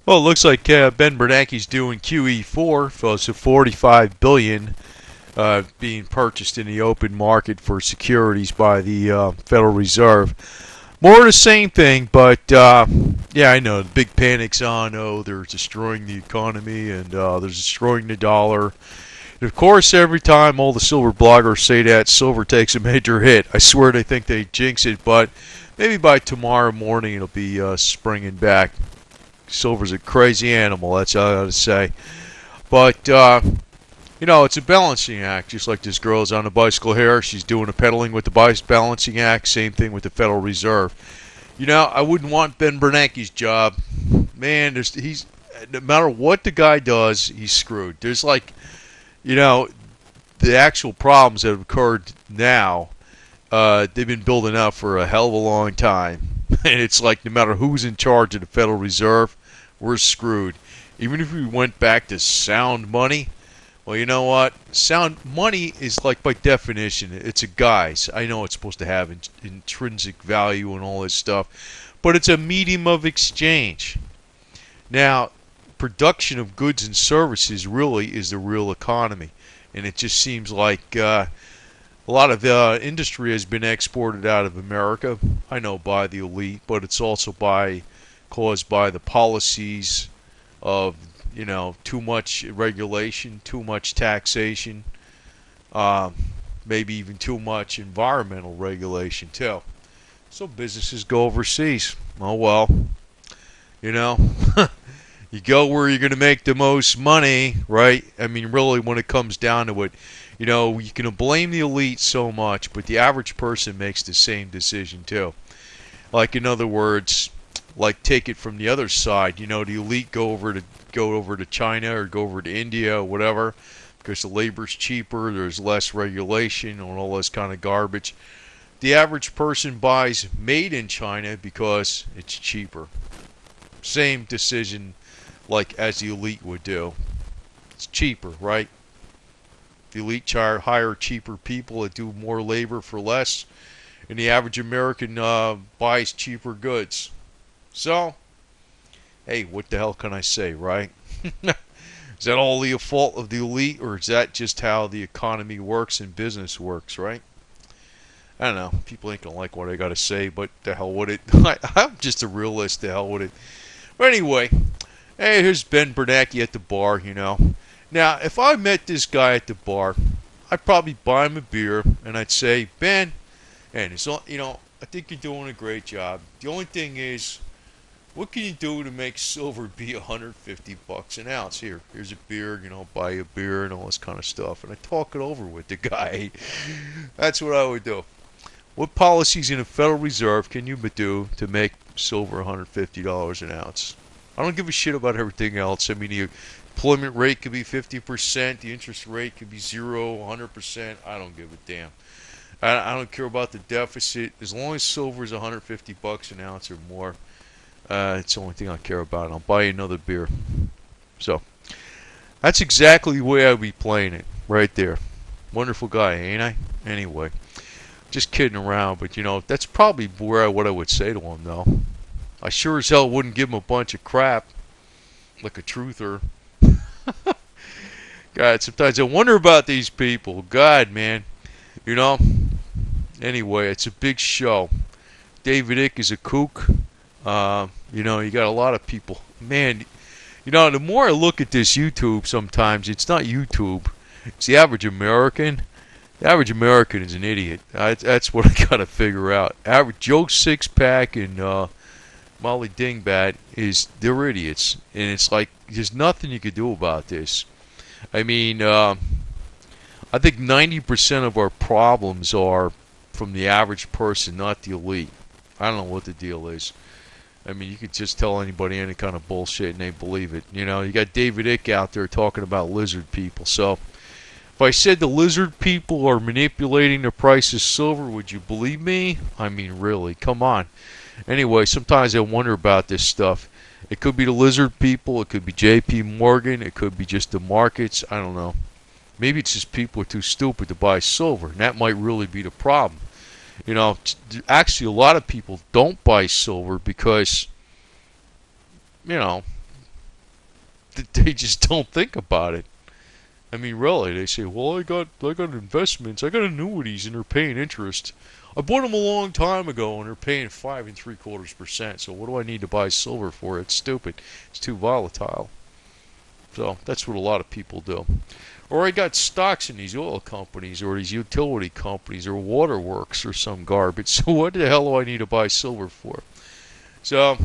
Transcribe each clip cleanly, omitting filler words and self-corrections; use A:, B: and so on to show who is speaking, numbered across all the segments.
A: Well, it looks like Ben Bernanke's doing QE4, so 45 billion being purchased in the open market for securities by the Federal Reserve. More of the same thing, but yeah, I know the big panic's on. Oh, they're destroying the economy and they're destroying the dollar. And of course, every time all the silver bloggers say that, silver takes a major hit. I swear they think they jinx it, but maybe by tomorrow morning it'll be springing back. Silver's a crazy animal, that's all I gotta say. But it's a balancing act, just like this girl's on a bicycle here. She's doing a pedaling with the balancing act. Same thing with the Federal Reserve. I wouldn't want Ben Bernanke's job. Man, he's no matter what the guy does, he's screwed. There's the actual problems that have occurred now. They've been building up for a hell of a long time, and it's like no matter who's in charge of the Federal Reserve, we're screwed. Even if we went back to sound money. Well, you know what? Sound money is like by definition, it's a guise. I know it's supposed to have intrinsic value and all this stuff, but it's a medium of exchange. Now, production of goods and services really is the real economy, and it just seems like a lot of industry has been exported out of America. I know by the elite, but it's also caused by the policies of too much regulation, too much taxation, maybe even too much environmental regulation too. So businesses go overseas. Oh well, you know, you go where you're going to make the most money, right? I mean, really, when it comes down to it, you can blame the elite so much, but the average person makes the same decision too. Like in other words, like take it from the other side. The elite go over to China or go over to India or whatever because the labor's cheaper, there's less regulation and all this kind of garbage. The average person buys made in China because it's cheaper. Same decision like as the elite would do. It's cheaper, right? The elite hire cheaper people that do more labor for less, and the average American buys cheaper goods. So, hey, what the hell can I say, right? Is that all the fault of the elite, or is that just how the economy works and business works, right? I don't know. People ain't gonna like what I gotta say, but the hell with it. I'm just a realist. The hell with it. But anyway, hey, here's Ben Bernanke at the bar. Now, if I met this guy at the bar, I'd probably buy him a beer, and I'd say, Ben, and I think you're doing a great job. The only thing is, what can you do to make silver be $150 an ounce? Here's a beer, buy a beer and all this kind of stuff. And I talk it over with the guy. That's what I would do. What policies in the Federal Reserve can you do to make silver $150 an ounce? I don't give a shit about everything else. I mean, the employment rate could be 50%, the interest rate could be 0, 100%. I don't give a damn. I don't care about the deficit. As long as silver is $150 an ounce or more, it's the only thing I care about. I'll buy you another beer. So, that's exactly the way I'd be playing it. Right there. Wonderful guy, ain't I? Anyway. Just kidding around, but that's probably what I would say to him, though. I sure as hell wouldn't give him a bunch of crap. Like a truther. God, sometimes I wonder about these people. God, man. Anyway, it's a big show. David Icke is a kook. You got a lot of people. Man, the more I look at this YouTube sometimes, it's not YouTube. It's the average American. The average American is an idiot. That's what I got to figure out. Average Joe Sixpack and Molly Dingbat they're idiots. And it's like, there's nothing you could do about this. I mean, I think 90% of our problems are from the average person, not the elite. I don't know what the deal is. I mean, you could just tell anybody any kind of bullshit and they believe it. You got David Icke out there talking about lizard people. So, if I said the lizard people are manipulating the price of silver, would you believe me? I mean, really, come on. Anyway, sometimes I wonder about this stuff. It could be the lizard people. It could be J.P. Morgan. It could be just the markets. I don't know. Maybe it's just people are too stupid to buy silver, and that might really be the problem. Actually, a lot of people don't buy silver because, They just don't think about it. I mean, really, they say, well, I got investments, I got annuities, and they're paying interest. I bought them a long time ago, and they're paying 5.75%. So what do I need to buy silver for? It's stupid. It's too volatile. So that's what a lot of people do. Or I got stocks in these oil companies, or these utility companies, or waterworks, or some garbage. So what the hell do I need to buy silver for? So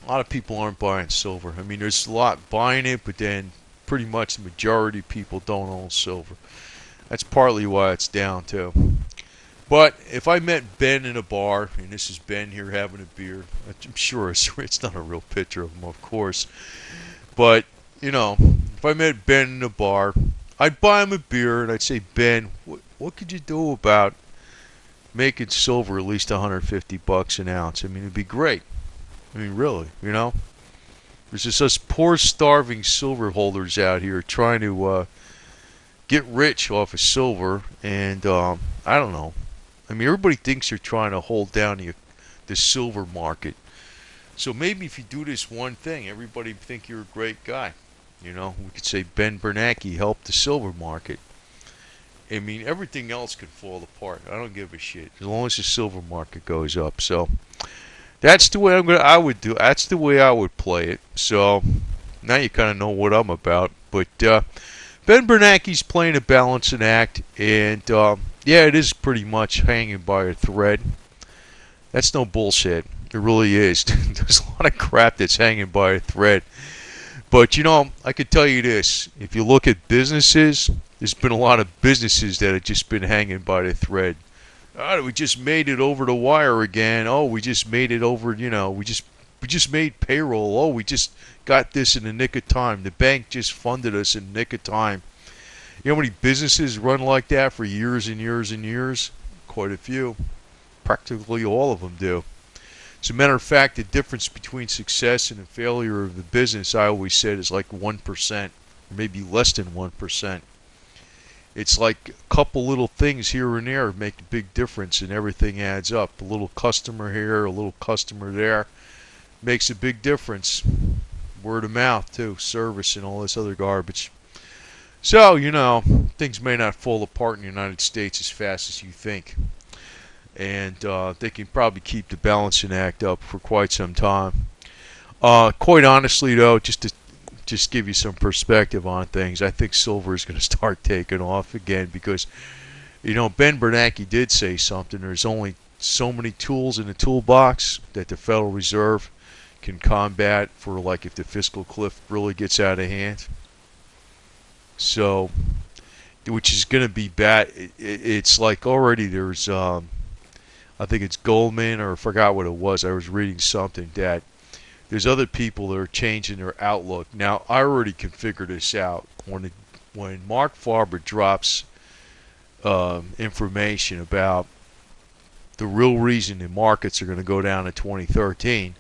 A: a lot of people aren't buying silver. I mean, there's a lot buying it, but then pretty much the majority of people don't own silver. That's partly why it's down too. But if I met Ben in a bar, and this is Ben here having a beer, I'm sure it's not a real picture of him, of course. But, you know, if I met Ben in a bar, I'd buy him a beer, and I'd say, Ben, what could you do about making silver at least $150 an ounce? I mean, it'd be great. I mean, really, you know? There's just us poor, starving silver holders out here trying to get rich off of silver, and I don't know. I mean, everybody thinks you're trying to hold down the silver market. So maybe if you do this one thing, everybody would think you're a great guy. You know, we could say Ben Bernanke helped the silver market. I mean, everything else could fall apart. I don't give a shit as long as the silver market goes up. So that's the way I would do. That's the way I would play it. So now you kind of know what I'm about. But Ben Bernanke's playing a balancing act, and yeah, it is pretty much hanging by a thread. That's no bullshit. It really is. There's a lot of crap that's hanging by a thread. But, you know, I could tell you this. If you look at businesses, there's been a lot of businesses that have just been hanging by the thread. Oh, we just made it over the wire again. Oh, we just made it over, you know, we just made payroll. Oh, we just got this in the nick of time. The bank just funded us in the nick of time. You know how many businesses run like that for years and years and years? Quite a few. Practically all of them do. As a matter of fact, the difference between success and the failure of the business, I always said, is like 1%, or maybe less than 1%. It's like a couple little things here and there make a big difference, and everything adds up. A little customer here, a little customer there, makes a big difference. Word of mouth, too, service and all this other garbage. So, you know, things may not fall apart in the United States as fast as you think. And they can probably keep the balancing act up for quite some time. Quite honestly, though, just to give you some perspective on things, I think silver is going to start taking off again because, you know, Ben Bernanke did say something. There's only so many tools in the toolbox that the Federal Reserve can combat for, like, if the fiscal cliff really gets out of hand. So, which is going to be bad. It's like already there's, I think it's Goldman, or I forgot what it was. I was reading something that there's other people that are changing their outlook. Now, I already can figure this out. When Mark Farber drops information about the real reason the markets are going to go down in 2013,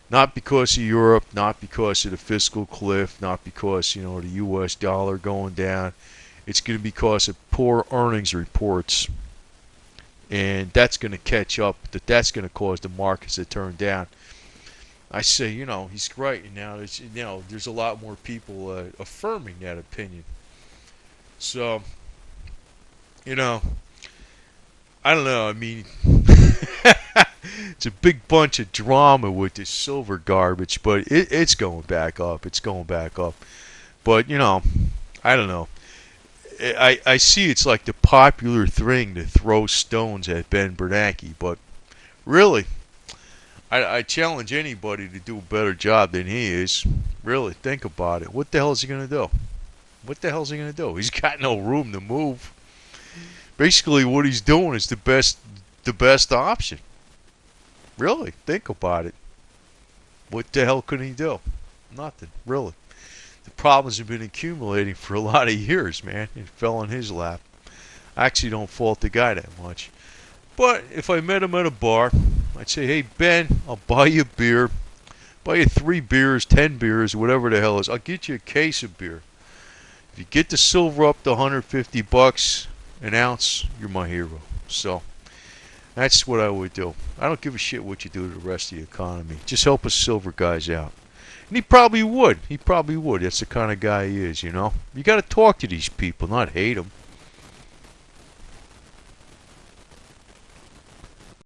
A: not because of Europe, not because of the fiscal cliff, not because, you know, the U.S. dollar going down. It's going to be because of poor earnings reports. And that's going to catch up. That's going to cause the markets to turn down. I say, you know, he's right. And now there's a lot more people affirming that opinion. So, you know, I don't know. I mean, it's a big bunch of drama with this silver garbage, but it's going back up. It's going back up. But, you know, I don't know. I see it's like the popular thing to throw stones at Ben Bernanke, but really, I challenge anybody to do a better job than he is. Really, think about it. What the hell is he going to do? What the hell is he going to do? He's got no room to move. Basically, what he's doing is the best option. Really, think about it. What the hell could he do? Nothing, really. The problems have been accumulating for a lot of years, man. It fell in his lap. I actually don't fault the guy that much. But if I met him at a bar, I'd say, hey, Ben, I'll buy you a beer. Buy you 3 beers, 10 beers, whatever the hell it is. I'll get you a case of beer. If you get the silver up to $150 an ounce, you're my hero. So that's what I would do. I don't give a shit what you do to the rest of the economy. Just help us silver guys out. And he probably would. He probably would. That's the kind of guy he is, you know. You got to talk to these people, not hate them.